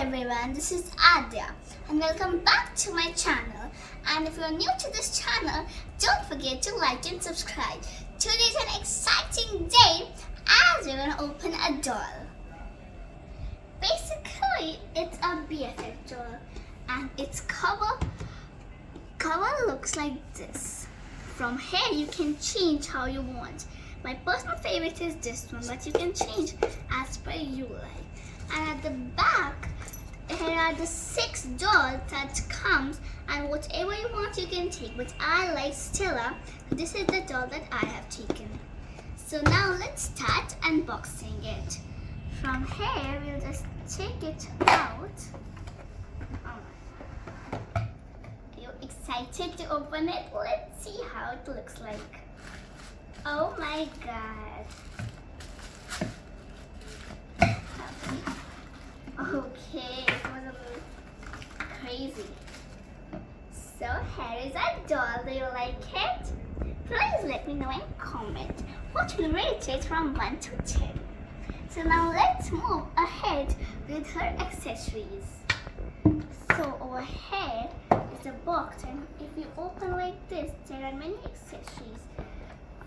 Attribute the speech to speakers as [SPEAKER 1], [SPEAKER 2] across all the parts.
[SPEAKER 1] everyone, this is Adya and welcome back to my channel. And if you're new to this channel, don't forget to like and subscribe. Today's an exciting day as we're going to open a doll. Basically, it's a BFF doll and its cover looks like this. From here you can change how you want. My personal favorite is this one, but you can change as per you like. And at the back, here are the 6 dolls that comes, and whatever you want you can take. But I like Stella. This is the doll that I have taken. So now let's start unboxing it. From here, we'll just take it out. Are you excited to open it? Let's see how it looks like. Oh my god. Okay, it was a little crazy. So here is our doll. Do you like it? Please let me know in comment what you rate it from 1 to 10. So now let's move ahead with her accessories. So over here is a box, and if you open like this, there are many accessories.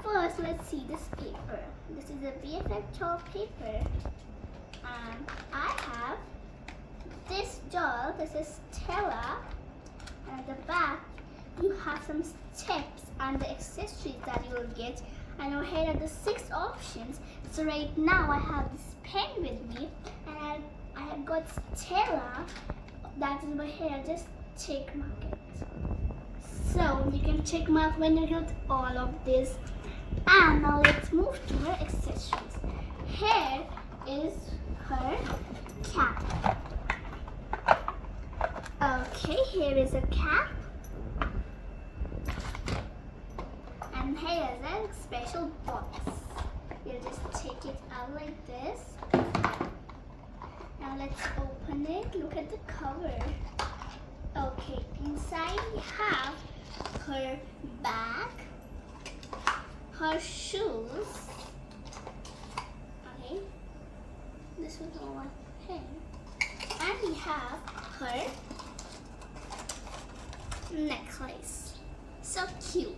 [SPEAKER 1] First, let's see this paper. This is a BFF doll paper. And I have this doll. This is Stella. And at the back, you have some steps and the accessories that you will get. And over here are the 6 options. So right now I have this pen with me, and I have got Stella. That is over here. Just check mark it. So you can check mark when you get all of this. And now let's move to her accessories. Here is her cap. Okay, here is a cap. And here is a special box. We'll just take it out like this. Now let's open it. Look at the cover. Okay, inside we have her bag, her shoes. Okay, this was all one pen. And we have her necklace. So cute.